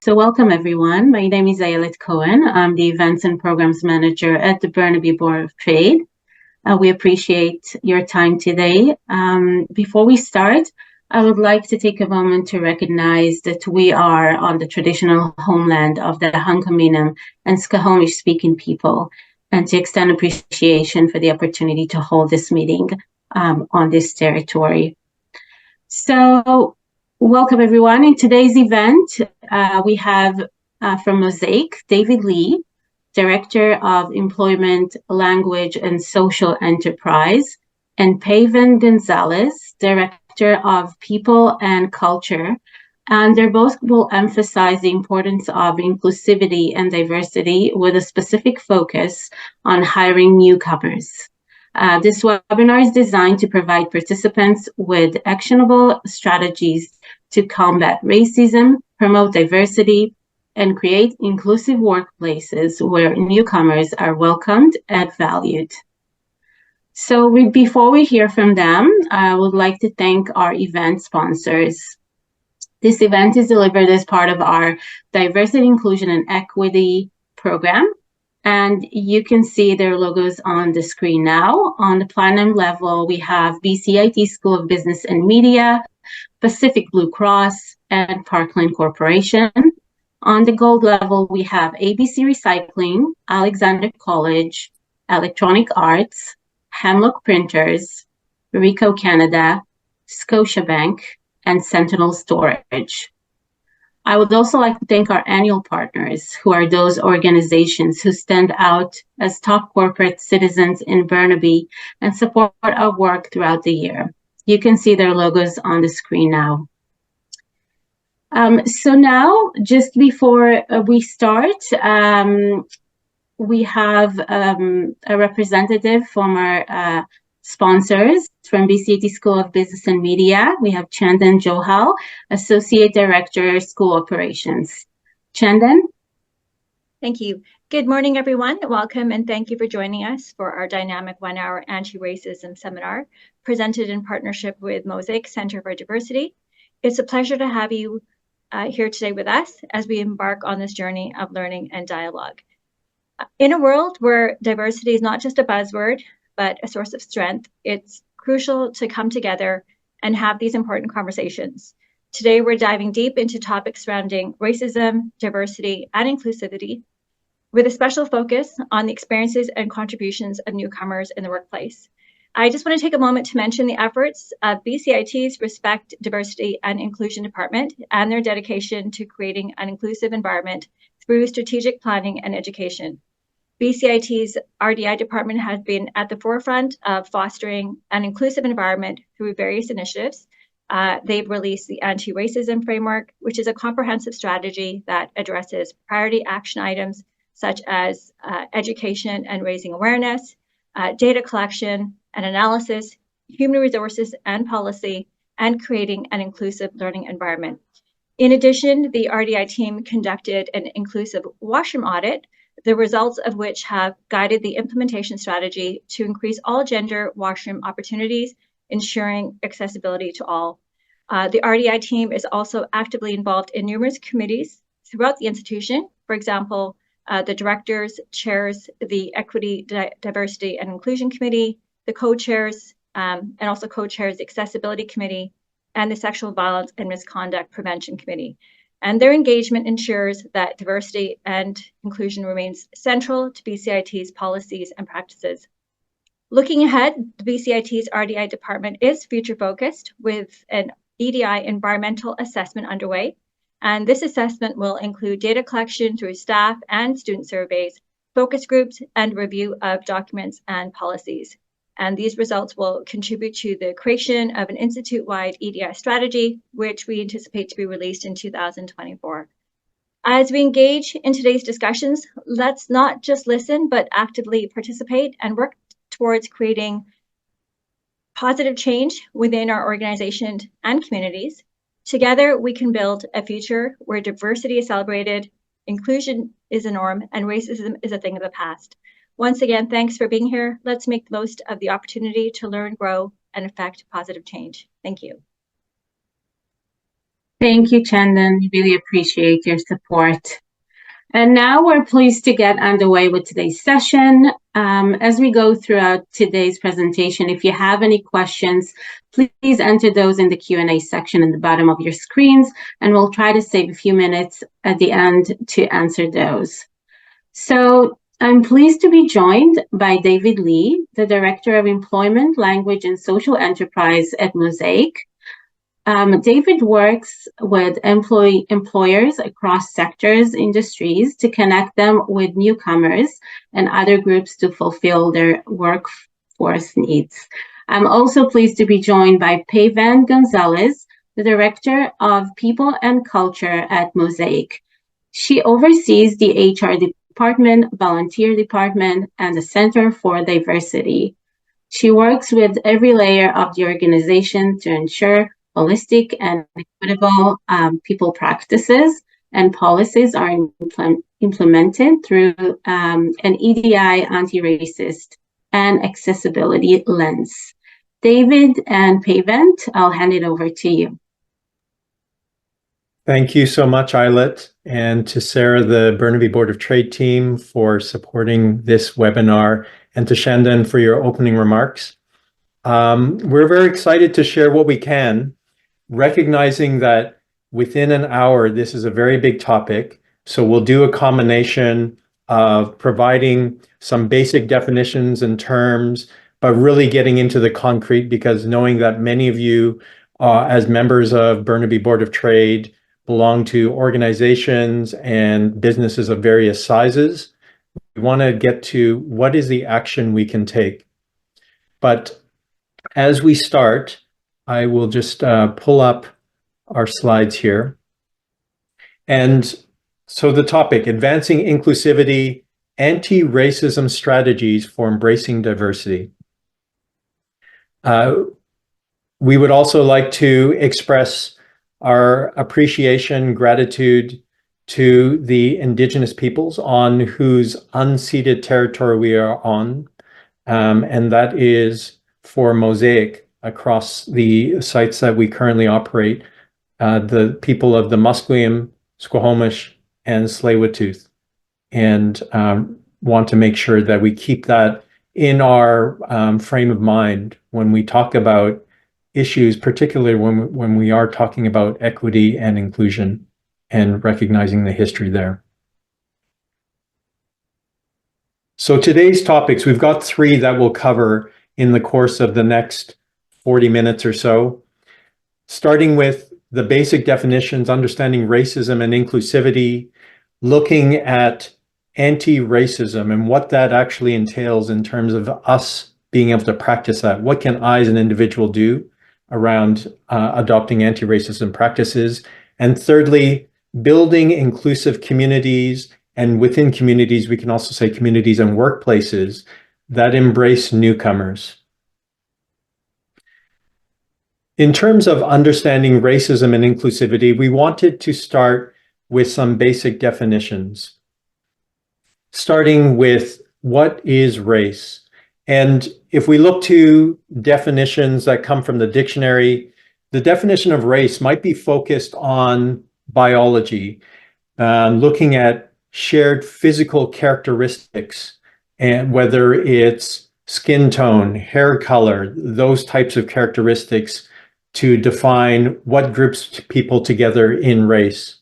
So welcome everyone. My name is Ayelet Cohen. I'm the Events and Programs Manager at the Burnaby Board of Trade. We appreciate your time today. Before we start, I would like to take a moment to recognize that we are on the traditional homeland of the Hunkaminam and Squamish speaking people, and to extend appreciation for the opportunity to hold this meeting on this territory. So welcome everyone. In today's event, we have from MOSAIC, David Lee, Director of Employment, Language and Social Enterprise, and Pavan Gonzalez, Director of People and Culture. And they both will emphasize the importance of inclusivity and diversity with a specific focus on hiring newcomers. This webinar is designed to provide participants with actionable strategies to combat racism, promote diversity, and create inclusive workplaces where newcomers are welcomed and valued. So before we hear from them, I would like to thank our event sponsors. This event is delivered as part of our Diversity, Inclusion, and Equity program. And you can see their logos on the screen now. On the platinum level, we have BCIT School of Business and Media, Pacific Blue Cross, and Parkland Corporation. On the gold level, we have ABC Recycling, Alexander College, Electronic Arts, Hemlock Printers, Ricoh Canada, Scotiabank, and Sentinel Storage. I would also like to thank our annual partners, who are those organizations who stand out as top corporate citizens in Burnaby and support our work throughout the year. You can see their logos on the screen now. So now, just before we start, we have a representative from our sponsors from BCIT School of Business and Media. We have Chandan Johal, Associate Director, School Operations. Chandan? Thank you. Good morning, everyone. Welcome and thank you for joining us for our dynamic one-hour anti-racism seminar presented in partnership with MOSAIC Centre for Diversity. It's a pleasure to have you here today with us as we embark on this journey of learning and dialogue. In a world where diversity is not just a buzzword, but a source of strength, it's crucial to come together and have these important conversations. Today, we're diving deep into topics surrounding racism, diversity, and inclusivity, with a special focus on the experiences and contributions of newcomers in the workplace. I just want to take a moment to mention the efforts of BCIT's Respect, Diversity, and Inclusion Department and their dedication to creating an inclusive environment through strategic planning and education. BCIT's RDI department has been at the forefront of fostering an inclusive environment through various initiatives. They've released the Anti-Racism Framework, which is a comprehensive strategy that addresses priority action items such as education and raising awareness, data collection and analysis, human resources and policy, and creating an inclusive learning environment. In addition, the RDI team conducted an inclusive washroom audit, the results of which have guided the implementation strategy to increase all gender washroom opportunities, ensuring accessibility to all. The RDI team is also actively involved in numerous committees throughout the institution. For example, the directors chairs the Equity, Diversity and Inclusion Committee, the co-chairs, and also co-chairs the Accessibility Committee, and the Sexual Violence and Misconduct Prevention Committee. And their engagement ensures that diversity and inclusion remains central to BCIT's policies and practices. Looking ahead, the BCIT's RDI department is future-focused with an EDI environmental assessment underway. And this assessment will include data collection through staff and student surveys, focus groups, and review of documents and policies. And these results will contribute to the creation of an institute-wide EDI strategy, which we anticipate to be released in 2024. As we engage in today's discussions, let's not just listen, but actively participate and work towards creating positive change within our organization and communities. Together, we can build a future where diversity is celebrated, inclusion is a norm, and racism is a thing of the past. Once again, thanks for being here. Let's make the most of the opportunity to learn, grow, and affect positive change. Thank you. Thank you, Chandan. We really appreciate your support. And now we're pleased to get underway with today's session. As we go throughout today's presentation, if you have any questions, please enter those in the Q&A section in the bottom of your screens, and we'll try to save a few minutes at the end to answer those. So I'm pleased to be joined by David Lee, the Director of Employment, Language, and Social Enterprise at MOSAIC. David works with employers across sectors, industries to connect them with newcomers and other groups to fulfill their workforce needs. I'm also pleased to be joined by Payvan Gonzalez, the Director of People and Culture at MOSAIC. She oversees the HR department, volunteer department, and the Center for Diversity. She works with every layer of the organization to ensure holistic and equitable people practices and policies are implemented through an EDI, anti-racist, and accessibility lens. David and Payvan, I'll hand it over to you. Thank you so much, Eilert, and to Sarah, the Burnaby Board of Trade team, for supporting this webinar, and to Chandan for your opening remarks. We're very excited to share what we can, recognizing that within an hour, this is a very big topic. So we'll do a combination of providing some basic definitions and terms, but really getting into the concrete, because knowing that many of you, as members of Burnaby Board of Trade, belong to organizations and businesses of various sizes, we want to get to what is the action we can take. But as we start, I will just pull up our slides here. And so the topic, advancing inclusivity, anti-racism strategies for embracing diversity. We would also like to express our appreciation, gratitude to the Indigenous peoples on whose unceded territory we are on. And that is for MOSAIC across the sites that we currently operate, the people of the Musqueam, Squamish, and Tsleil-Waututh, and want to make sure that we keep that in our frame of mind when we talk about issues, particularly when we are talking about equity and inclusion and recognizing the history there. So today's topics, we've got 3 that we'll cover in the course of the next 40 minutes or so, starting with the basic definitions, understanding racism and inclusivity, looking at anti-racism and what that actually entails in terms of us being able to practice that. What can I as an individual do around adopting anti-racism practices? And thirdly, building inclusive communities, and within communities, we can also say communities and workplaces that embrace newcomers. In terms of understanding racism and inclusivity, we wanted to start with some basic definitions, starting with what is race. And if we look to definitions that come from the dictionary, the definition of race might be focused on biology, looking at shared physical characteristics, and whether it's skin tone, hair color, those types of characteristics to define what groups people together in race.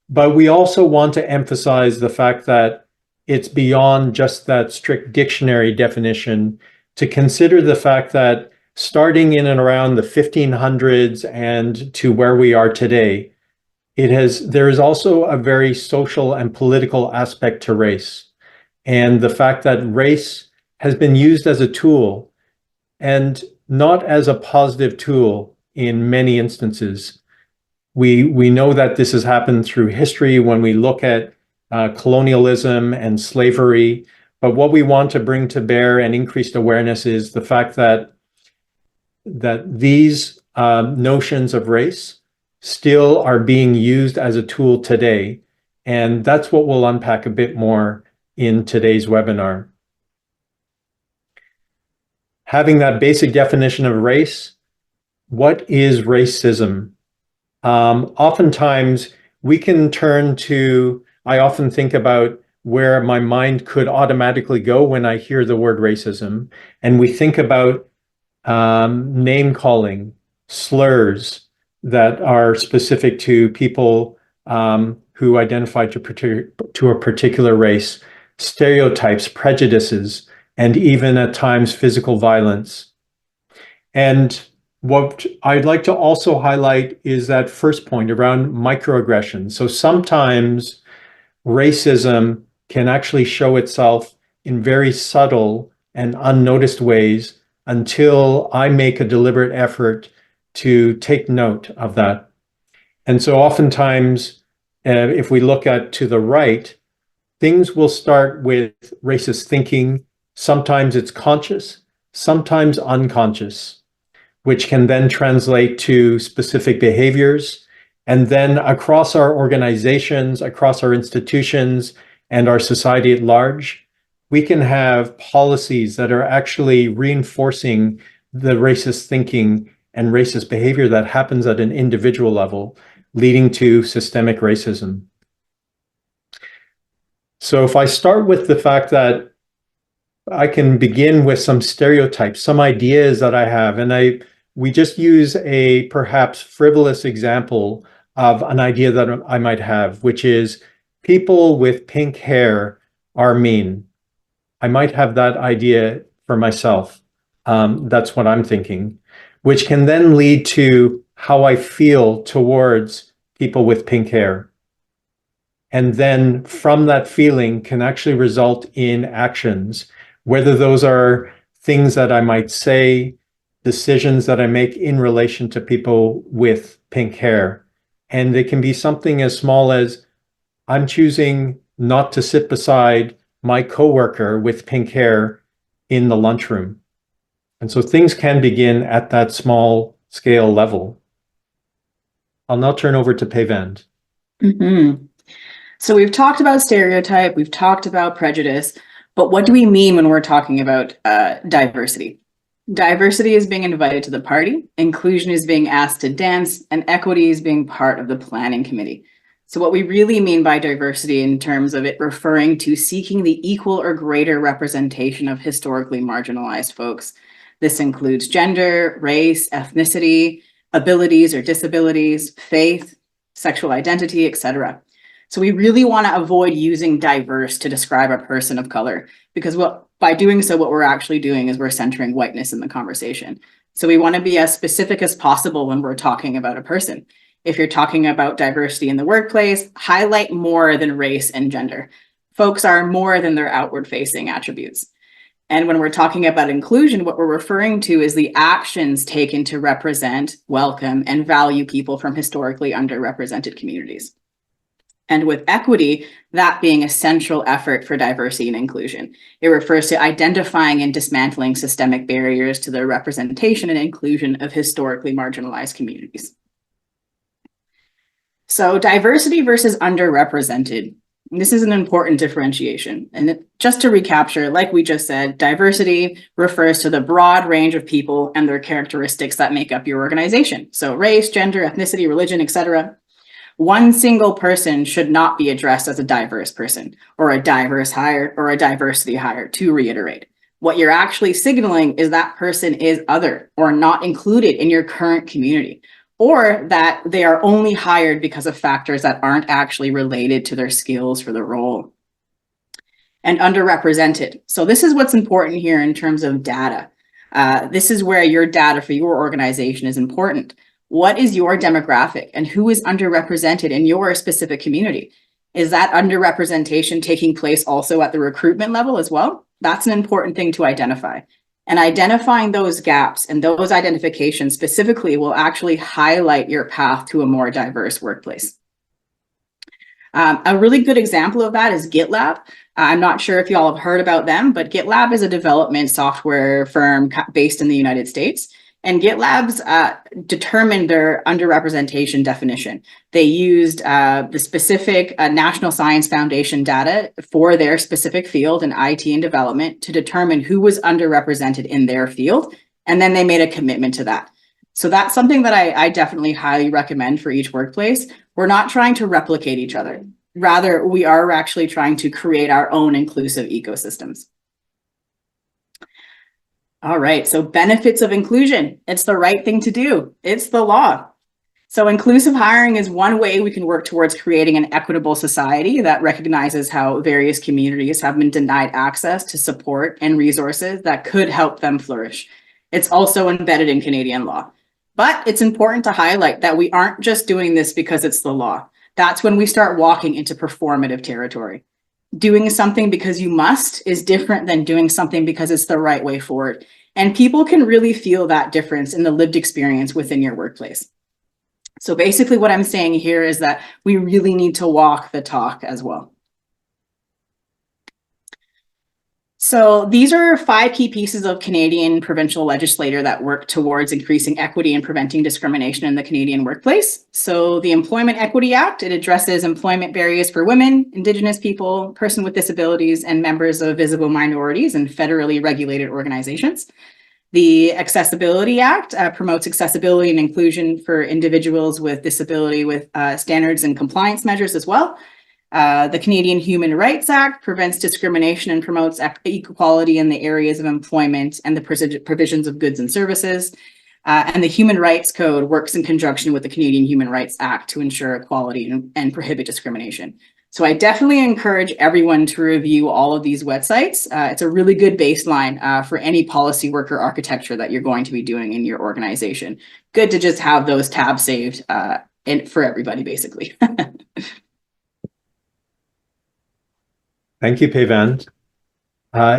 But we also want to emphasize the fact that it's beyond just that strict dictionary definition, to consider the fact that starting in and around the 1500s and to where we are today, there is also a very social and political aspect to race. And the fact that race has been used as a tool, and not as a positive tool in many instances. We know that this has happened through history when we look at colonialism and slavery, but what we want to bring to bear and increased awareness is the fact that these notions of race still are being used as a tool today, and that's what we'll unpack a bit more in today's webinar. Having that basic definition of race, what is racism? oftentimes we can turn to, I often think about where my mind could automatically go when I hear the word racism, and we think about name calling, slurs that are specific to people who identify to a particular race, stereotypes, prejudices, and even at times physical violence. And what I'd like to also highlight is that first point around microaggressions. So sometimes racism can actually show itself in very subtle and unnoticed ways until I make a deliberate effort to take note of that. And so oftentimes, if we look at to the right, things will start with racist thinking. Sometimes it's conscious, sometimes unconscious, which can then translate to specific behaviors. And then across our organizations, across our institutions, and our society at large, we can have policies that are actually reinforcing the racist thinking and racist behavior that happens at an individual level, leading to systemic racism. So if I start with the fact that I can begin with some stereotypes, some ideas that I have, and we just use a perhaps frivolous example of an idea that I might have, which is people with pink hair are mean. I might have that idea for myself. That's what I'm thinking, which can then lead to how I feel towards people with pink hair. And then from that feeling can actually result in actions, whether those are things that I might say, decisions that I make in relation to people with pink hair. And it can be something as small as I'm choosing not to sit beside my coworker with pink hair in the lunchroom. And so things can begin at that small scale level. I'll now turn over to Payvand. So we've talked about stereotype, we've talked about prejudice, but what do we mean when we're talking about diversity? Diversity is being invited to the party, inclusion is being asked to dance, and equity is being part of the planning committee. So what we really mean by diversity in terms of it referring to seeking the equal or greater representation of historically marginalized folks. This includes gender, race, ethnicity, abilities or disabilities, faith, sexual identity, etc. So we really want to avoid using diverse to describe a person of color, because by doing so, what we're actually doing is we're centering whiteness in the conversation. So we want to be as specific as possible when we're talking about a person. If you're talking about diversity in the workplace, highlight more than race and gender. Folks are more than their outward-facing attributes. And when we're talking about inclusion, what we're referring to is the actions taken to represent, welcome, and value people from historically underrepresented communities. And with equity, that being a central effort for diversity and inclusion. It refers to identifying and dismantling systemic barriers to the representation and inclusion of historically marginalized communities. So diversity versus underrepresented. This is an important differentiation. And just to recapture, like we just said, diversity refers to the broad range of people and their characteristics that make up your organization. So race, gender, ethnicity, religion, etc. One single person should not be addressed as a diverse person or a diverse hire or a diversity hire, to reiterate. What you're actually signaling is that person is other or not included in your current community, or that they are only hired because of factors that aren't actually related to their skills for the role. And underrepresented. So this is what's important here in terms of data. This is where your data for your organization is important. What is your demographic and who is underrepresented in your specific community? Is that underrepresentation taking place also at the recruitment level as well? That's an important thing to identify. And identifying those gaps and those identifications specifically will actually highlight your path to a more diverse workplace. A really good example of that is GitLab. I'm not sure if you all have heard about them, but GitLab is a development software firm based in the United States. And GitLab's determined their underrepresentation definition. They used the specific National Science Foundation data for their specific field in IT and development to determine who was underrepresented in their field. And then they made a commitment to that. So that's something that I definitely highly recommend for each workplace. We're not trying to replicate each other. Rather, we are actually trying to create our own inclusive ecosystems. All right, so benefits of inclusion. It's the right thing to do. It's the law. So inclusive hiring is one way we can work towards creating an equitable society that recognizes how various communities have been denied access to support and resources that could help them flourish. It's also embedded in Canadian law. But it's important to highlight that we aren't just doing this because it's the law. That's when we start walking into performative territory. Doing something because you must is different than doing something because it's the right way forward. And people can really feel that difference in the lived experience within your workplace. So basically what I'm saying here is that we really need to walk the talk as well. So these are 5 key pieces of Canadian provincial legislature that work towards increasing equity and preventing discrimination in the Canadian workplace. So the Employment Equity Act, it addresses employment barriers for women, Indigenous people, persons with disabilities, and members of visible minorities in federally regulated organizations. The Accessibility Act promotes accessibility and inclusion for individuals with disability with standards and compliance measures as well. The Canadian Human Rights Act prevents discrimination and promotes equality in the areas of employment and the provisions of goods and services. And the Human Rights Code works in conjunction with the Canadian Human Rights Act to ensure equality and prohibit discrimination. So I definitely encourage everyone to review all of these websites. It's a really good baseline for any policy work or architecture that you're going to be doing in your organization. Good to just have those tabs saved for everybody, basically. Thank you, Pavan.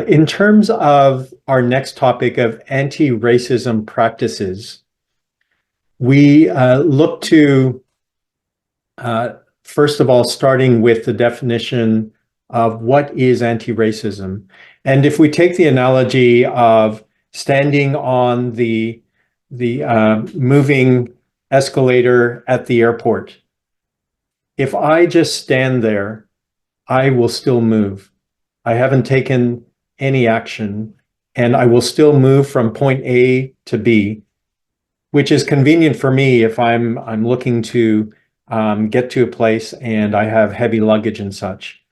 In terms of our next topic of anti-racism practices, we look to, first of all, starting with the definition of what is anti-racism. And if we take the analogy of standing on the moving escalator at the airport, if I just stand there, I will still move. I haven't taken any action, and I will still move from point A to B, which is convenient for me if I'm looking to get to a place and I have heavy luggage and such.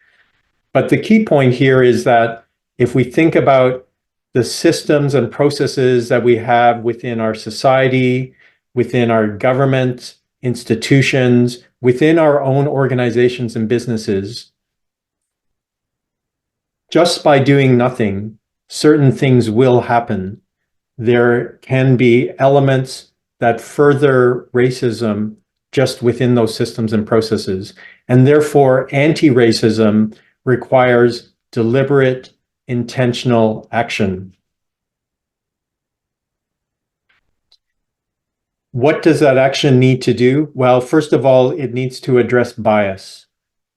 But the key point here is that if we think about the systems and processes that we have within our society, within our government, institutions, within our own organizations and businesses, just by doing nothing, certain things will happen. There can be elements that further racism just within those systems and processes. And therefore, anti-racism requires deliberate, intentional action. What does that action need to do? Well, first of all, it needs to address bias.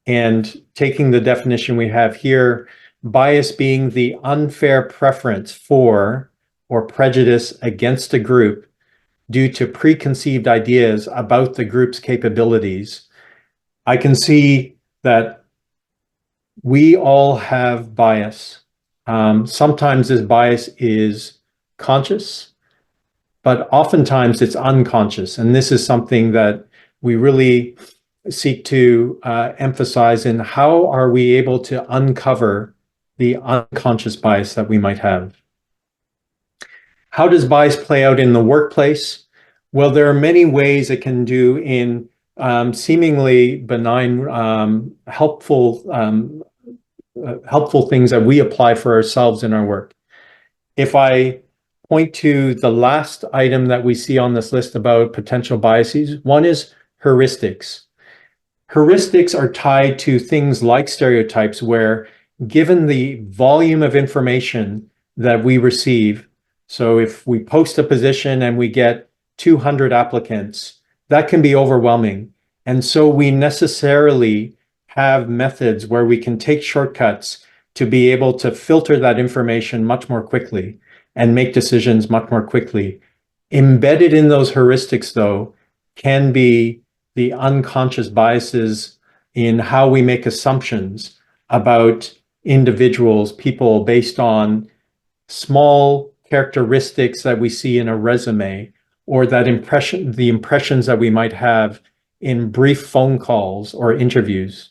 And taking the definition we have here, bias being the unfair preference for or prejudice against a group due to preconceived ideas about the group's capabilities. I can see that we all have bias. Sometimes this bias is conscious, but oftentimes it's unconscious. And this is something that we really seek to emphasize in how are we able to uncover the unconscious bias that we might have. How does bias play out in the workplace? Well, there are many ways it can do in seemingly benign, helpful things that we apply for ourselves in our work. If I point to the last item that we see on this list about potential biases, one is heuristics. Heuristics are tied to things like stereotypes where, given the volume of information that we receive, so if we post a position and we get 200 applicants, that can be overwhelming. And so we necessarily have methods where we can take shortcuts to be able to filter that information much more quickly and make decisions much more quickly. Embedded in those heuristics, though, can be the unconscious biases in how we make assumptions about individuals, people, based on small characteristics that we see in a resume or the impressions that we might have in brief phone calls or interviews.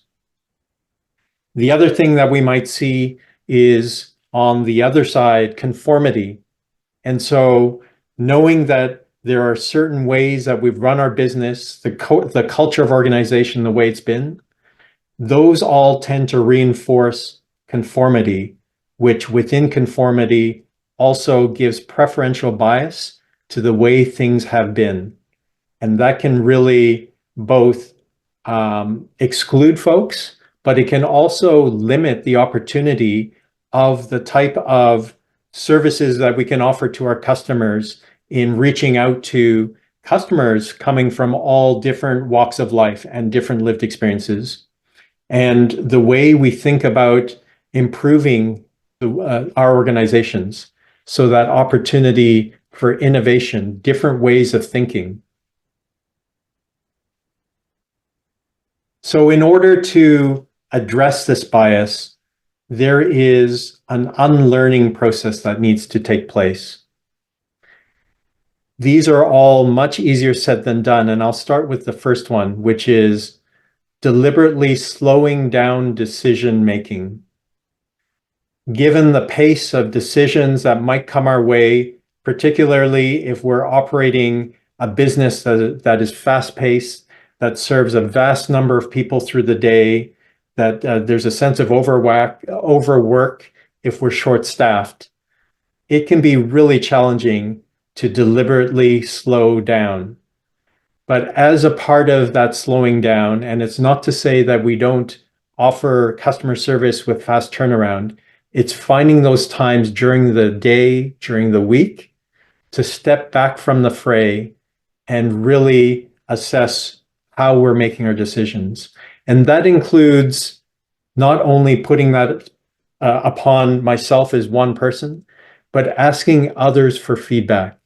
The other thing that we might see is on the other side, conformity. And so knowing that there are certain ways that we've run our business, the culture of organization, the way it's been, those all tend to reinforce conformity, which within conformity also gives preferential bias to the way things have been. And that can really both exclude folks, but it can also limit the opportunity of the type of services that we can offer to our customers in reaching out to customers coming from all different walks of life and different lived experiences. And the way we think about improving our organizations, so that opportunity for innovation, different ways of thinking. So in order to address this bias, there is an unlearning process that needs to take place. These are all much easier said than done, and I'll start with the first one, which is deliberately slowing down decision-making. Given the pace of decisions that might come our way, particularly if we're operating a business that is fast-paced, that serves a vast number of people through the day, that there's a sense of overwork if we're short-staffed, it can be really challenging to deliberately slow down. But as a part of that slowing down, and it's not to say that we don't offer customer service with fast turnaround, it's finding those times during the day, during the week, to step back from the fray and really assess how we're making our decisions. And that includes not only putting that upon myself as one person, but asking others for feedback.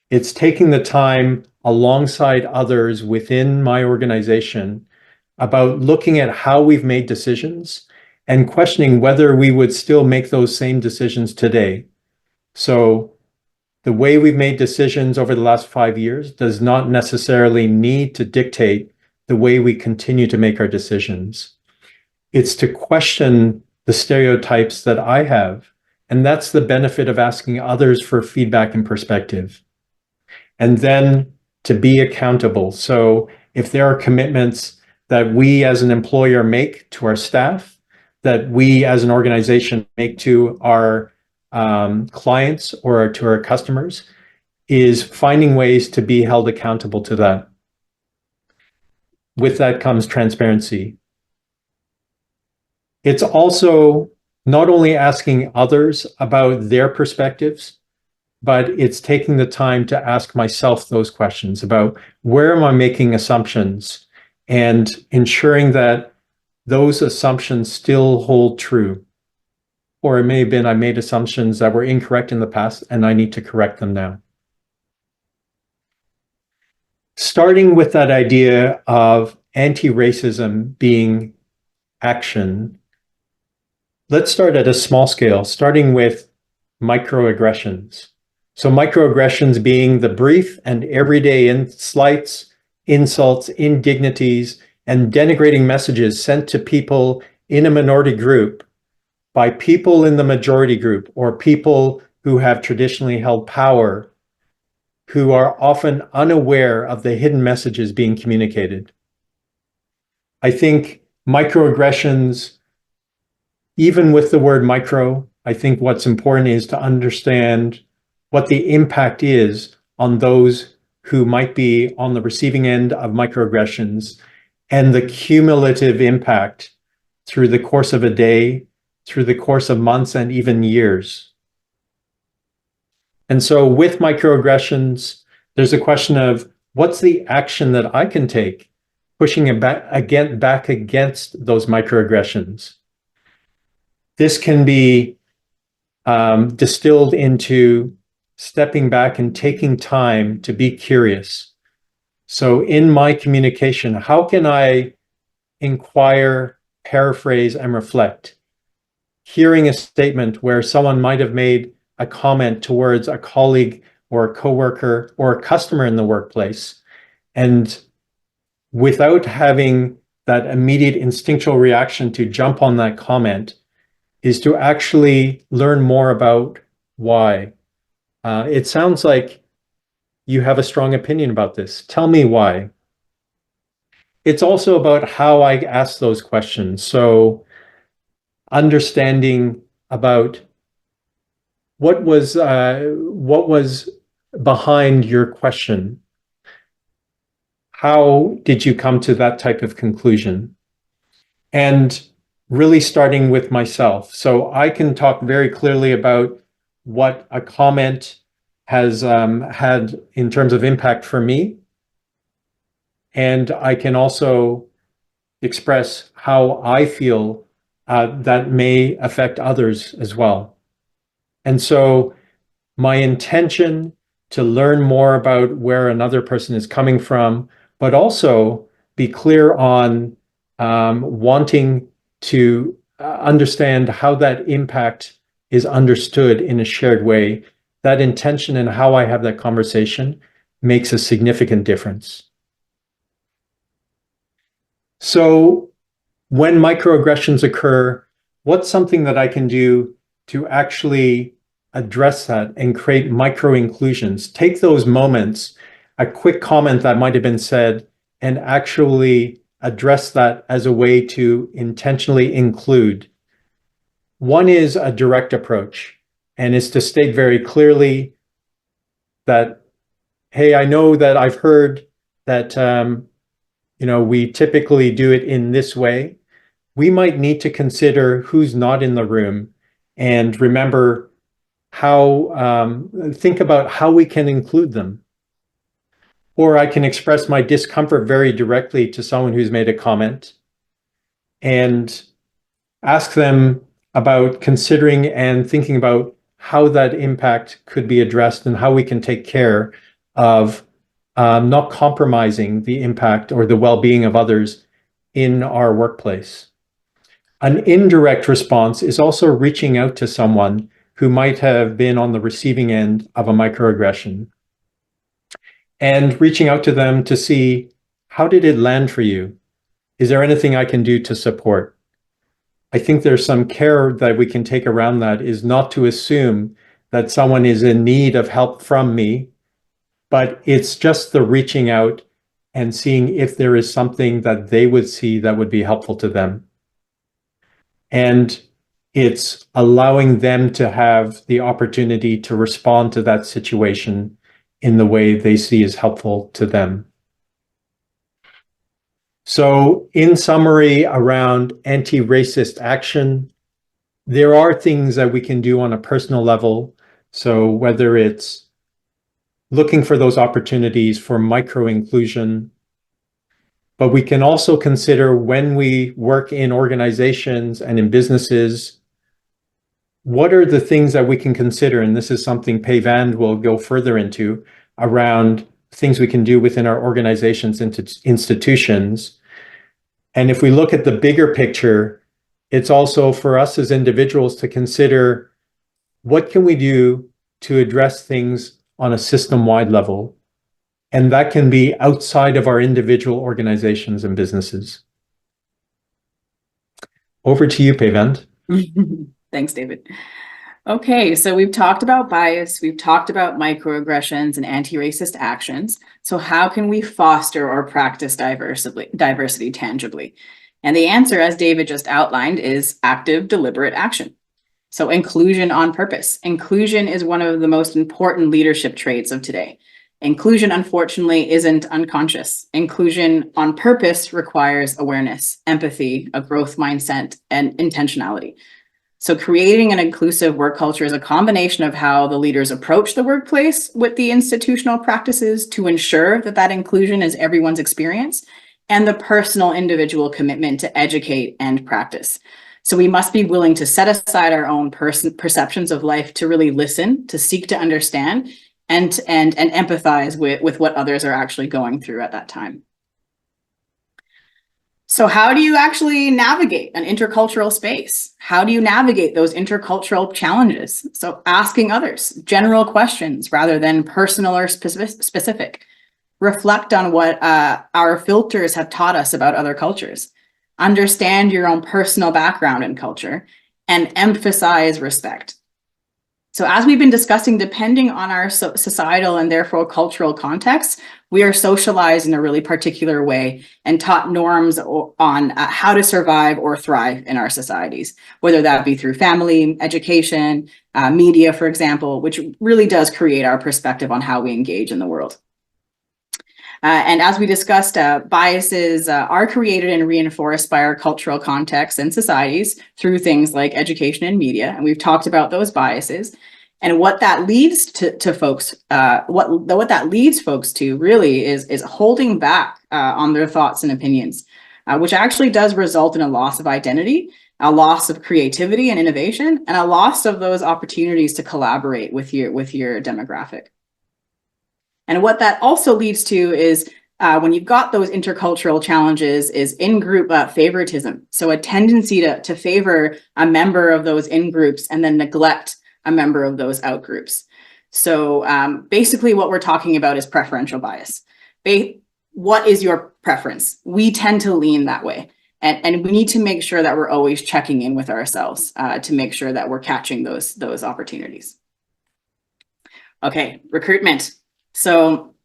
It's taking the time alongside others within my organization about looking at how we've made decisions and questioning whether we would still make those same decisions today. So the way we've made decisions over the last 5 years does not necessarily need to dictate the way we continue to make our decisions. It's to question the stereotypes that I have, and that's the benefit of asking others for feedback and perspective. And then to be accountable. So if there are commitments that we as an employer make to our staff, that we as an organization make to our clients or to our customers, is finding ways to be held accountable to that. With that comes transparency. It's also not only asking others about their perspectives, but it's taking the time to ask myself those questions about where am I making assumptions and ensuring that those assumptions still hold true. Or it may have been I made assumptions that were incorrect in the past and I need to correct them now. Starting with that idea of anti-racism being action, let's start at a small scale, starting with microaggressions. So microaggressions being the brief and everyday slights, insults, indignities, and denigrating messages sent to people in a minority group by people in the majority group, or people who have traditionally held power, who are often unaware of the hidden messages being communicated. I think microaggressions, even with the word micro, I think what's important is to understand what the impact is on those who might be on the receiving end of microaggressions, and the cumulative impact through the course of a day, through the course of months, and even years. And so with microaggressions, there's a question of what's the action that I can take, pushing it back against those microaggressions. This can be distilled into stepping back and taking time to be curious. So in my communication, how can I inquire, paraphrase, and reflect? Hearing a statement where someone might have made a comment towards a colleague or a coworker or a customer in the workplace. And without having that immediate instinctual reaction to jump on that comment, is to actually learn more about why. It sounds like you have a strong opinion about this. Tell me why. It's also about how I ask those questions. So understanding about what was behind your question. How did you come to that type of conclusion? And really starting with myself. So I can talk very clearly about what a comment has had in terms of impact for me. And I can also express how I feel that may affect others as well. And so my intention to learn more about where another person is coming from, but also be clear on wanting to understand how that impact is understood in a shared way. That intention and how I have that conversation makes a significant difference. So when microaggressions occur, what's something that I can do to actually address that and create micro-inclusions? Take those moments, a quick comment that might have been said, and actually address that as a way to intentionally include. One is a direct approach, and is to state very clearly that, hey, I know that I've heard that we typically do it in this way. We might need to consider who's not in the room and remember think about how we can include them. Or I can express my discomfort very directly to someone who's made a comment and ask them about considering and thinking about how that impact could be addressed and how we can take care of not compromising the impact or the well-being of others in our workplace. An indirect response is also reaching out to someone who might have been on the receiving end of a microaggression and reaching out to them to see, how did it land for you? Is there anything I can do to support? I think there's some care that we can take around that, is not to assume that someone is in need of help from me, but it's just the reaching out and seeing if there is something that they would see that would be helpful to them. And it's allowing them to have the opportunity to respond to that situation in the way they see is helpful to them. So in summary, around anti-racist action, there are things that we can do on a personal level. So whether it's looking for those opportunities for micro-inclusion, but we can also consider, when we work in organizations and in businesses, what are the things that we can consider? And this is something Payvand will go further into, around things we can do within our organizations and institutions. And if we look at the bigger picture, it's also for us as individuals to consider, what can we do to address things on a system-wide level? And that can be outside of our individual organizations and businesses. Over to you, Payvand. Thanks, David. Okay, so we've talked about bias, we've talked about microaggressions and anti-racist actions. So how can we foster or practice diversity tangibly? And the answer, as David just outlined, is active, deliberate action. So inclusion on purpose. Inclusion is one of the most important leadership traits of today. Inclusion, unfortunately, isn't unconscious. Inclusion on purpose requires awareness, empathy, a growth mindset, and intentionality. So creating an inclusive work culture is a combination of how the leaders approach the workplace with the institutional practices to ensure that that inclusion is everyone's experience, and the personal individual commitment to educate and practice. So we must be willing to set aside our own perceptions of life to really listen, to seek to understand, and empathize with what others are actually going through at that time. So how do you actually navigate an intercultural space? How do you navigate those intercultural challenges? So asking others general questions rather than personal or specific. Reflect on what our filters have taught us about other cultures. Understand your own personal background and culture, and emphasize respect. So as we've been discussing, depending on our societal and therefore cultural context, we are socialized in a really particular way and taught norms on how to survive or thrive in our societies, whether that be through family, education, media, for example, which really does create our perspective on how we engage in the world. And as we discussed, biases are created and reinforced by our cultural contexts and societies through things like education and media. And we've talked about those biases and what that leads to folks. What that leads folks to really is holding back on their thoughts and opinions, which actually does result in a loss of identity, a loss of creativity and innovation, and a loss of those opportunities to collaborate with your demographic. And what that also leads to is when you've got those intercultural challenges is in-group favoritism. So a tendency to favor a member of those in-groups and then neglect a member of those out-groups. So basically what we're talking about is preferential bias. What is your preference? We tend to lean that way. And we need to make sure that we're always checking in with ourselves to make sure that we're catching those opportunities. Okay, recruitment. So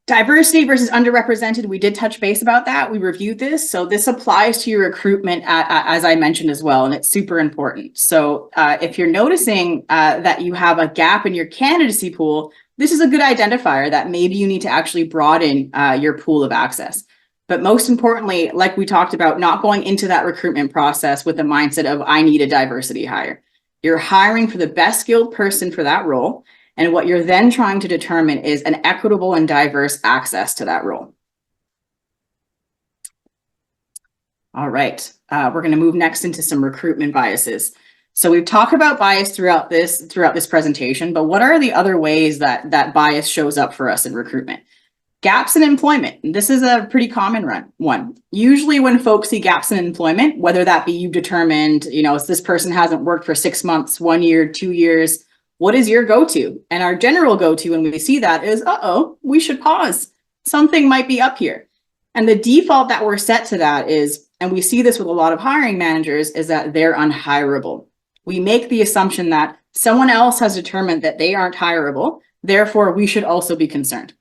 diversity versus underrepresented, we did touch base about that. We reviewed this. So this applies to your recruitment, as I mentioned as well, and it's super important. So if you're noticing that you have a gap in your candidacy pool, this is a good identifier that maybe you need to actually broaden your pool of access. But most importantly, like we talked about, not going into that recruitment process with the mindset of, I need a diversity hire. You're hiring for the best skilled person for that role. And what you're then trying to determine is an equitable and diverse access to that role. All right, we're going to move next into some recruitment biases. So we've talked about bias throughout this presentation, but what are the other ways that bias shows up for us in recruitment? Gaps in employment. This is a pretty common one. Usually when folks see gaps in employment, whether that be you've determined, this person hasn't worked for 6 months, 1 year, 2 years, what is your go-to? And our general go-to when we see that is, we should pause. Something might be up here. And the default that we're set to that is, and we see this with a lot of hiring managers, is that they're unhirable. We make the assumption that someone else has determined that they aren't hireable, therefore we should also be concerned.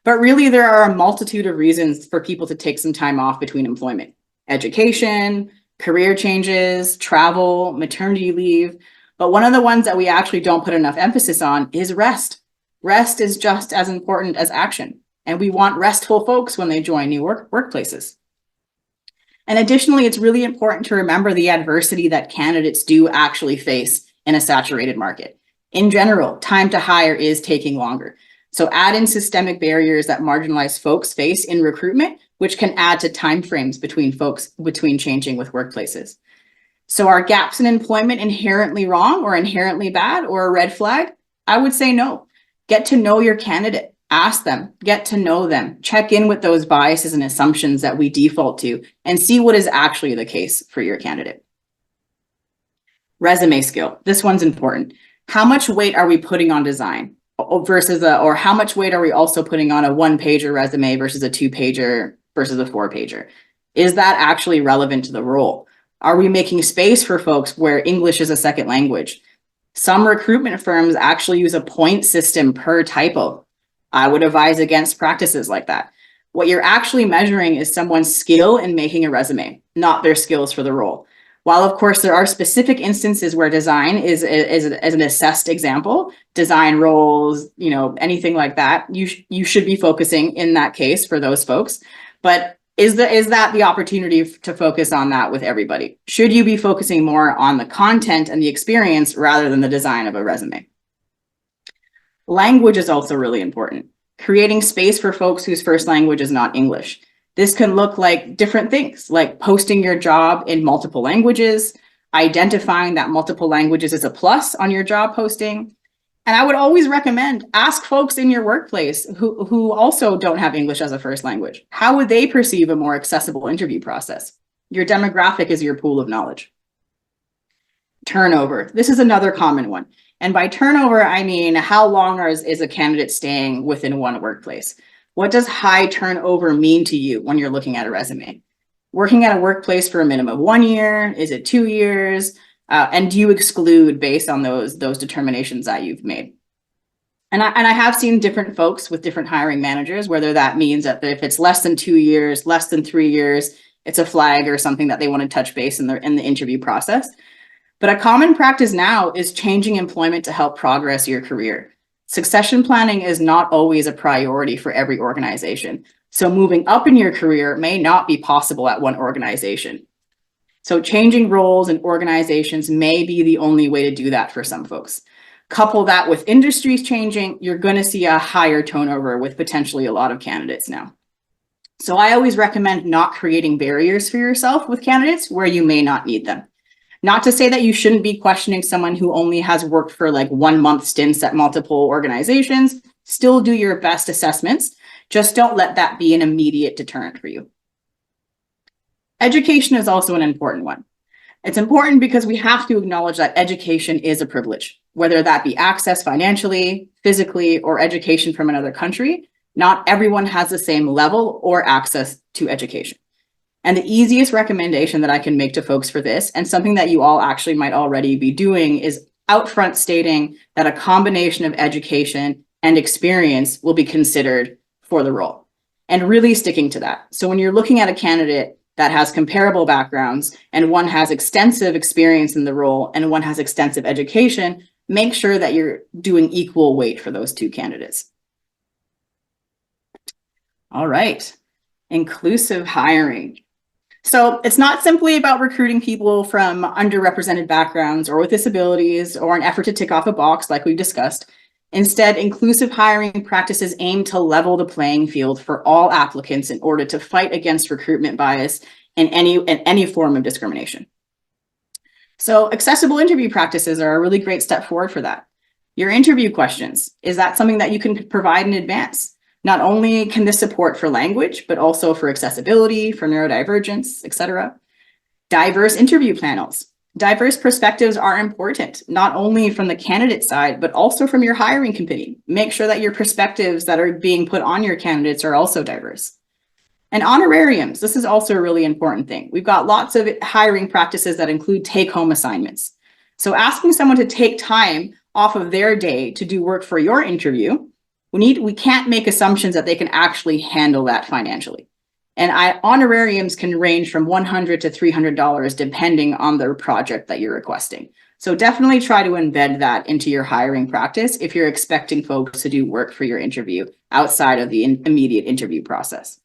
But really there are a multitude of reasons for people to take some time off between employment. Education, career changes, travel, maternity leave. But one of the ones that we actually don't put enough emphasis on is rest. Rest is just as important as action. And we want restful folks when they join new workplaces. And additionally, it's really important to remember the adversity that candidates do actually face in a saturated market. In general, time to hire is taking longer. So add in systemic barriers that marginalized folks face in recruitment, which can add to timeframes between changing with workplaces. So are gaps in employment inherently wrong or inherently bad or a red flag? I would say no. Get to know your candidate. Ask them, get to know them, check in with those biases and assumptions that we default to, and see what is actually the case for your candidate. Resume skill. This one's important. How much weight are we putting on design versus or how much weight are we also putting on a 1-pager resume versus a 2-pager versus a 4-pager? Is that actually relevant to the role? Are we making space for folks where English is a second language? Some recruitment firms actually use a point system per typo. I would advise against practices like that. What you're actually measuring is someone's skill in making a resume, not their skills for the role. While of course there are specific instances where design is an assessed example, design roles, anything like that, you should be focusing in that case for those folks. But is that the opportunity to focus on that with everybody? Should you be focusing more on the content and the experience rather than the design of a resume? Language is also really important. Creating space for folks whose first language is not English. This can look like different things, like posting your job in multiple languages, identifying that multiple languages is a plus on your job posting, And I would always recommend ask folks in your workplace who also don't have English as a first language. How would they perceive a more accessible interview process? Your demographic is your pool of knowledge. Turnover. This is another common one. And by turnover, I mean, how long is a candidate staying within one workplace? What does high turnover mean to you when you're looking at a resume? Working at a workplace for a minimum of 1 year? Is it 2 years? And do you exclude based on those determinations that you've made? And I have seen different folks with different hiring managers, whether that means that if it's less than 2 years, less than 3 years, it's a flag or something that they want to touch base in the interview process. But a common practice now is changing employment to help progress your career. Succession planning is not always a priority for every organization. So moving up in your career may not be possible at one organization. So changing roles and organizations may be the only way to do that for some folks. Couple that with industries changing, you're going to see a higher turnover with potentially a lot of candidates now. So I always recommend not creating barriers for yourself with candidates where you may not need them. Not to say that you shouldn't be questioning someone who only has worked for like 1 month stints at multiple organizations. Still do your best assessments. Just don't let that be an immediate deterrent for you. Education is also an important one. It's important because we have to acknowledge that education is a privilege, whether that be access financially, physically, or education from another country. Not everyone has the same level or access to education. And the easiest recommendation that I can make to folks for this, and something that you all actually might already be doing, is outright stating that a combination of education and experience will be considered for the role, and really sticking to that. So when you're looking at a candidate that has comparable backgrounds and one has extensive experience in the role and one has extensive education, make sure that you're doing equal weight for those two candidates. All right, inclusive hiring. So it's not simply about recruiting people from underrepresented backgrounds or with disabilities or an effort to tick off a box like we've discussed. Instead, inclusive hiring practices aim to level the playing field for all applicants in order to fight against recruitment bias and any form of discrimination. So accessible interview practices are a really great step forward for that. Your interview questions, is that something that you can provide in advance? Not only can this support for language, but also for accessibility, for neurodivergence, etc. Diverse interview panels. Diverse perspectives are important, not only from the candidate side, but also from your hiring committee. Make sure that your perspectives that are being put on your candidates are also diverse. And honorariums, this is also a really important thing. We've got lots of hiring practices that include take-home assignments. So asking someone to take time off of their day to do work for your interview, we can't make assumptions that they can actually handle that financially. And honorariums can range from $100 to $300 depending on the project that you're requesting. So definitely try to embed that into your hiring practice if you're expecting folks to do work for your interview outside of the immediate interview process.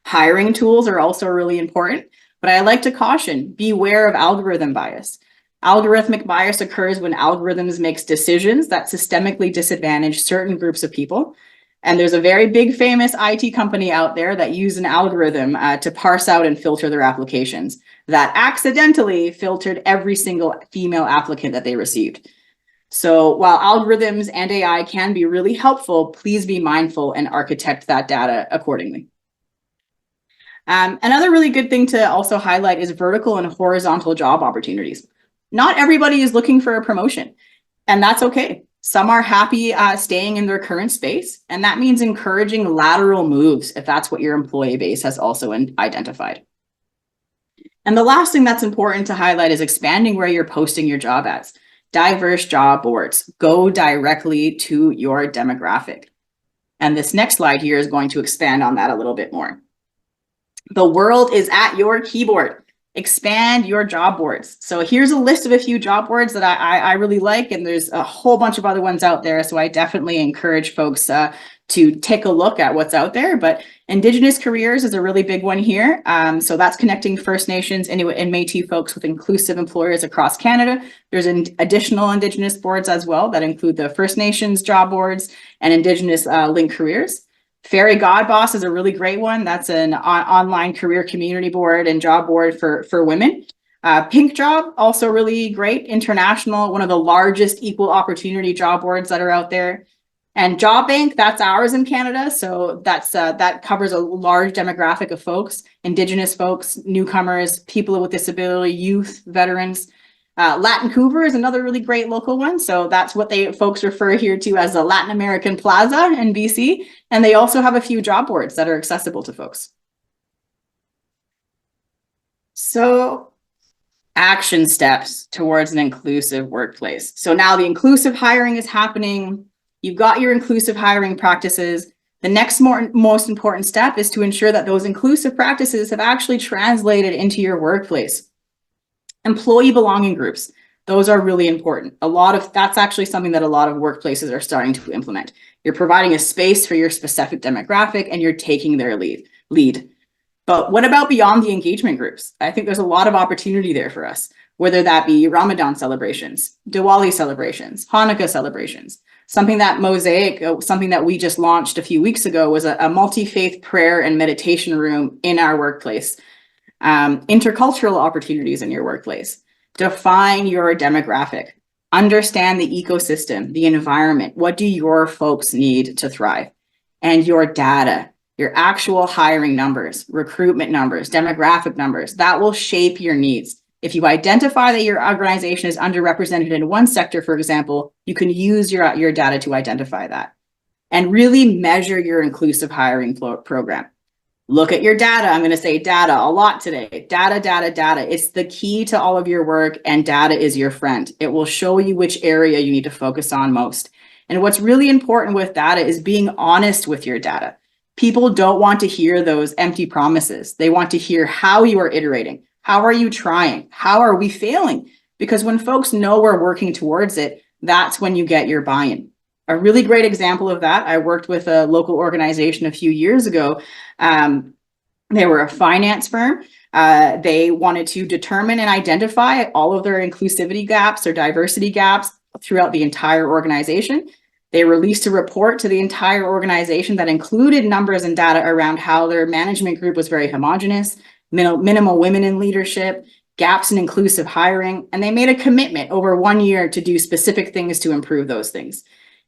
Hiring tools are also really important, but I like to caution, beware of algorithm bias. Algorithmic bias occurs when algorithms make decisions that systemically disadvantage certain groups of people. And there's a very big famous IT company out there that used an algorithm to parse out and filter their applications that accidentally filtered every single female applicant that they received. So while algorithms and AI can be really helpful, please be mindful and architect that data accordingly. Another really good thing to also highlight is vertical and horizontal job opportunities. Not everybody is looking for a promotion, and that's okay. Some are happy staying in their current space, and that means encouraging lateral moves if that's what your employee base has also identified. And the last thing that's important to highlight is expanding where you're posting your job ads. Diverse job boards. Go directly to your demographic. And this next slide here is going to expand on that a little bit more. The world is at your keyboard. Expand your job boards. So here's a list of a few job boards that I really like, and there's a whole bunch of other ones out there. So I definitely encourage folks to take a look at what's out there. But Indigenous careers is a really big one here. So that's connecting First Nations, Inuit, and Métis folks with inclusive employers across Canada. There's additional Indigenous boards as well that include the First Nations job boards and Indigenous linked careers. Fairy God Boss is a really great one. That's an online career community board and job board for women. Pink Job, also really great, international, one of the largest equal opportunity job boards that are out there. And Job Bank, that's ours in Canada. So that covers a large demographic of folks, Indigenous folks, newcomers, people with disability, youth, veterans. Latin is another really great local one. So that's what folks refer here to as the Latin American Plaza in BC. And they also have a few job boards that are accessible to folks. So action steps towards an inclusive workplace. So now the inclusive hiring is happening. You've got your inclusive hiring practices. The next most important step is to ensure that those inclusive practices have actually translated into your workplace. Employee belonging groups, those are really important. That's actually something that a lot of workplaces are starting to implement. You're providing a space for your specific demographic and you're taking their lead. But what about beyond the engagement groups? I think there's a lot of opportunity there for us, whether that be Ramadan celebrations, Diwali celebrations, Hanukkah celebrations. Something that MOSAIC, something that we just launched a few weeks ago, was a multi-faith prayer and meditation room in our workplace. Intercultural opportunities in your workplace. Define your demographic. Understand the ecosystem, the environment. What do your folks need to thrive? And your data, your actual hiring numbers, recruitment numbers, demographic numbers, that will shape your needs. If you identify that your organization is underrepresented in one sector, for example, you can use your data to identify that. And really measure your inclusive hiring program. Look at your data. I'm going to say data a lot today. Data. It's the key to all of your work, and data is your friend. It will show you which area you need to focus on most. And what's really important with data is being honest with your data. People don't want to hear those empty promises. They want to hear how you are iterating. How are you trying? How are we failing? Because when folks know we're working towards it, that's when you get your buy-in. A really great example of that, I worked with a local organization a few years ago. They were a finance firm. They wanted to determine and identify all of their inclusivity gaps or diversity gaps throughout the entire organization. They released a report to the entire organization that included numbers and data around how their management group was very homogenous, minimal women in leadership, gaps in inclusive hiring, and they made a commitment over 1 year to do specific things to improve those things.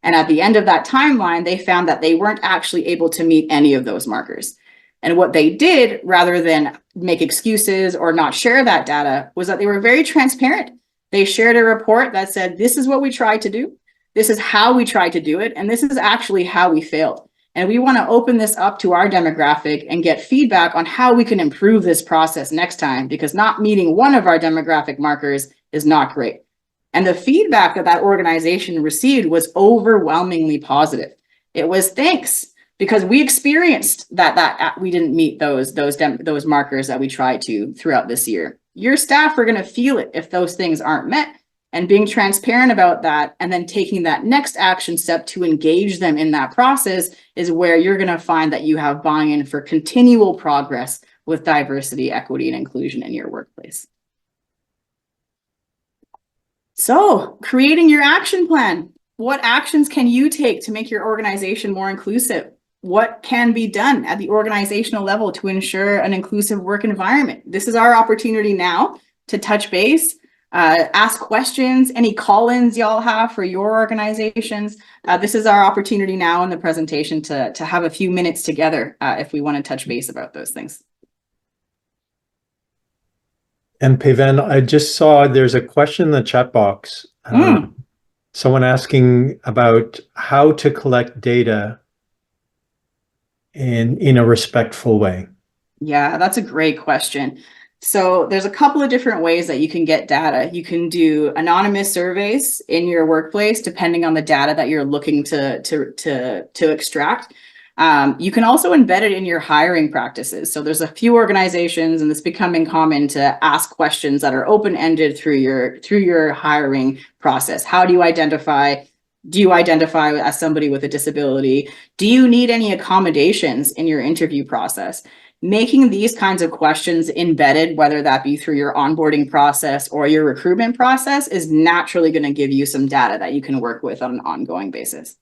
And at the end of that timeline, they found that they weren't actually able to meet any of those markers. And what they did, rather than make excuses or not share that data, was that they were very transparent. They shared a report that said, this is what we tried to do. This is how we tried to do it. And this is actually how we failed. And we want to open this up to our demographic and get feedback on how we can improve this process next time, because not meeting one of our demographic markers is not great. And the feedback that organization received was overwhelmingly positive. It was thanks, because we experienced that we didn't meet those markers that we tried to throughout this year. Your staff are going to feel it if those things aren't met. And being transparent about that and then taking that next action step to engage them in that process is where you're going to find that you have buy-in for continual progress with diversity, equity, and inclusion in your workplace. So, creating your action plan. What actions can you take to make your organization more inclusive? What can be done at the organizational level to ensure an inclusive work environment? This is our opportunity now to touch base, ask questions, any call-ins y'all have for your organizations. This is our opportunity now in the presentation to have a few minutes together if we want to touch base about those things. And Pavan, I just saw there's a question in the chat box. Someone asking about how to collect data in a respectful way. Yeah, that's a great question. So there's a couple of different ways that you can get data. You can do anonymous surveys in your workplace, depending on the data that you're looking to extract. You can also embed it in your hiring practices. So there's a few organizations, and it's becoming common to ask questions that are open-ended through your hiring process. How do you identify? Do you identify as somebody with a disability? Do you need any accommodations in your interview process? Making these kinds of questions embedded, whether that be through your onboarding process or your recruitment process, is naturally going to give you some data that you can work with on an ongoing basis.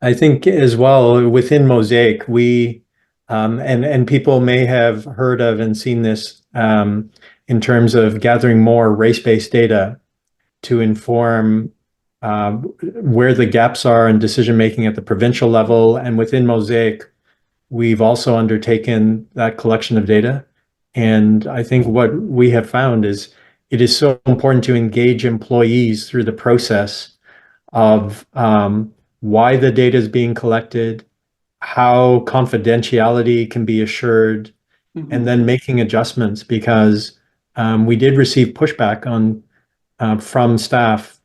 I think as well within MOSAIC, we and people may have heard of and seen this in in terms of gathering more race-based data to inform where the gaps are in decision-making at the provincial level. And within MOSAIC, we've also undertaken that collection of data. And I think what we have found is it is so important to engage employees through the process of why the data is being collected, how confidentiality can be assured, and then making adjustments, because we did receive pushback on from staff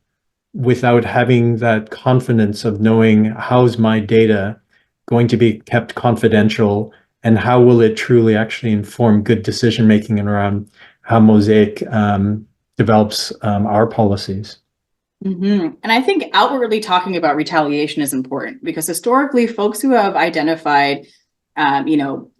without having that confidence of knowing how's my data going to be kept confidential and how will it truly actually inform good decision making around how MOSAIC develops our policies. And I think outwardly talking about retaliation is important, because historically folks who have identified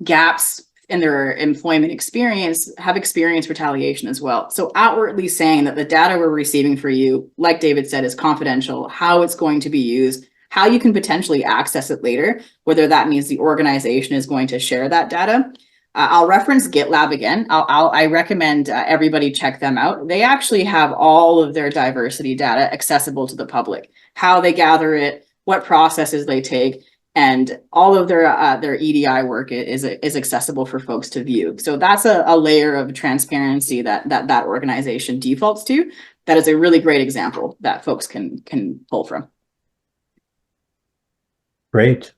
gaps in their employment experience have experienced retaliation as well. So outwardly saying that the data we're receiving for you, like David said, is confidential, how it's going to be used, how you can potentially access it later, whether that means the organization is going to share that data. I'll reference GitLab again. I recommend everybody check them out. They actually have all of their diversity data accessible to the public, how they gather it, what processes they take, and all of their EDI work is accessible for folks to view. So that's a layer of transparency that organization defaults to. That is a really great example that folks can pull from. Great.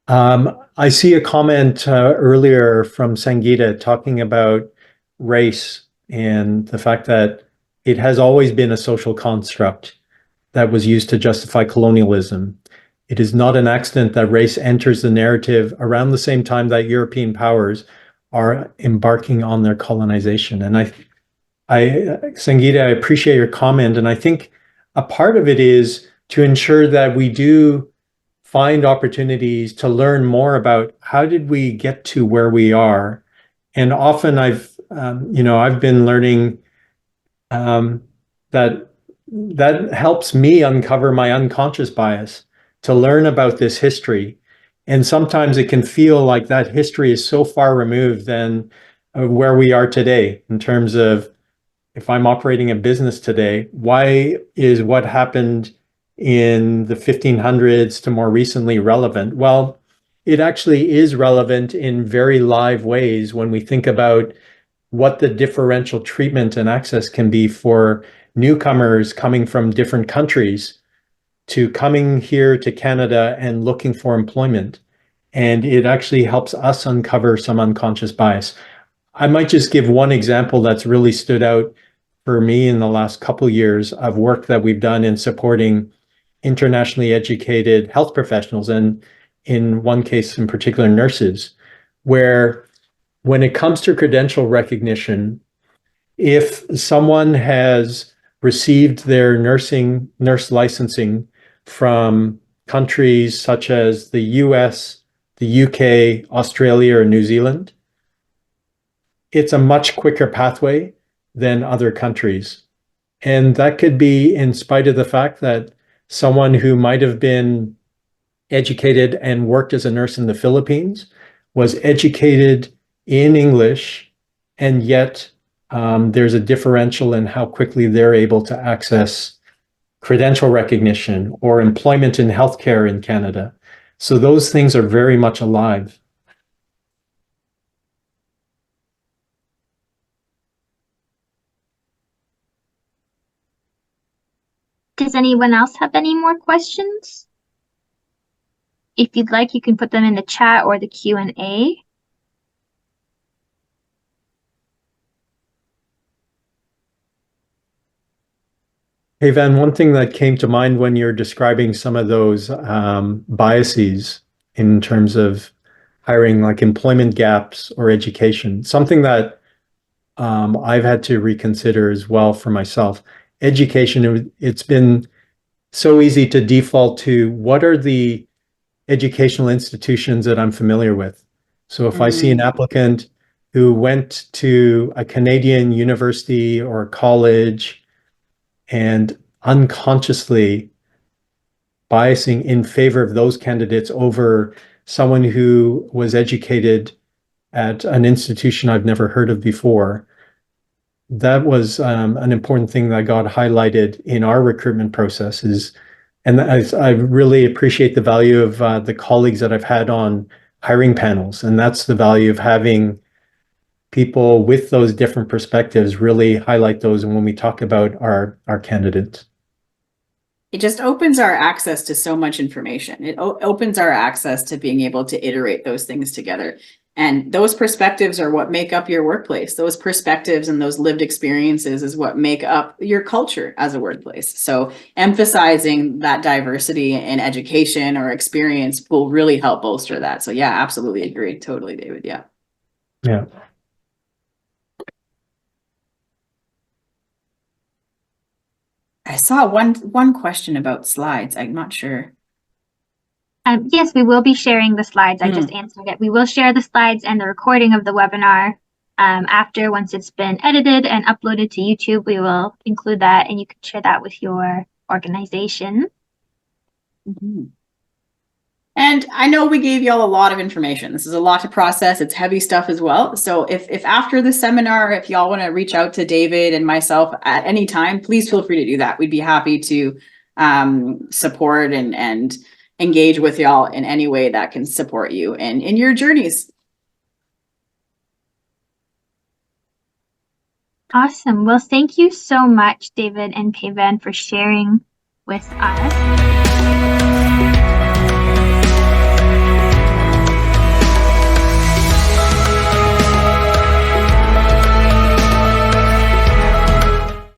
I see a comment earlier from Sangeeta talking about race and the fact that it has always been a social construct that was used to justify colonialism. It is not an accident that race enters the narrative around the same time that European powers are embarking on their colonization. And Sangeeta, I appreciate your comment. And I think a part of it is to ensure that we do find opportunities to learn more about how did we get to where we are. And often I've been learning that helps me uncover my unconscious bias, to learn about this history. And sometimes it can feel like that history is so far removed than where we are today, in terms of, if I'm operating a business today, why is what happened in the 1500s to more recently relevant? Well, it actually is relevant in very live ways when we think about what the differential treatment and access can be for newcomers coming from different countries to coming here to Canada and looking for employment. And it actually helps us uncover some unconscious bias. I might just give one example that's really stood out for me in the last couple of years of work that we've done in supporting internationally educated health professionals, and in one case in particular, nurses, where when it comes to credential recognition, if someone has received their nurse licensing from countries such as the US, the UK, Australia, or New Zealand, it's a much quicker pathway than other countries. And that could be in spite of the fact that someone who might have been educated and worked as a nurse in the Philippines was educated in English, and yet there's a differential in how quickly they're able to access credential recognition or employment in healthcare in Canada. So those things are very much alive. Does anyone else have any more questions? If you'd like, you can put them in the chat or the Q&A. Hey, Van, one thing that came to mind when you're describing some of those biases in terms of hiring, like employment gaps or education, something that I've had to reconsider as well for myself. Education, it's been so easy to default to what are the educational institutions that I'm familiar with. So if I see an applicant who went to a Canadian university or college, and unconsciously biasing in favor of those candidates over someone who was educated at an institution I've never heard of before, that was an important thing that got highlighted in our recruitment processes. And I really appreciate the value of the colleagues that I've had on hiring panels. And that's the value of having people with those different perspectives really highlight those. And when we talk about our candidates. It just opens our access to so much information. It opens our access to being able to iterate those things together. And those perspectives are what make up your workplace. Those perspectives and those lived experiences is what make up your culture as a workplace. So emphasizing that diversity in education or experience will really help bolster that. So yeah, absolutely agree. Totally, David. Yeah. Yeah. I saw one question about slides. I'm not sure. Yes, we will be sharing the slides. I just answered it. We will share the slides and the recording of the webinar after, once it's been edited and uploaded to YouTube. We will include that, and you can share that with your organization. And I know we gave y'all a lot of information. This is a lot to process. It's heavy stuff as well. So if after the seminar, if y'all want to reach out to David and myself at any time, please feel free to do that. We'd be happy to support and engage with y'all in any way that can support you and in your journeys. Awesome. Well, thank you so much, David and Kayvan, for sharing with us.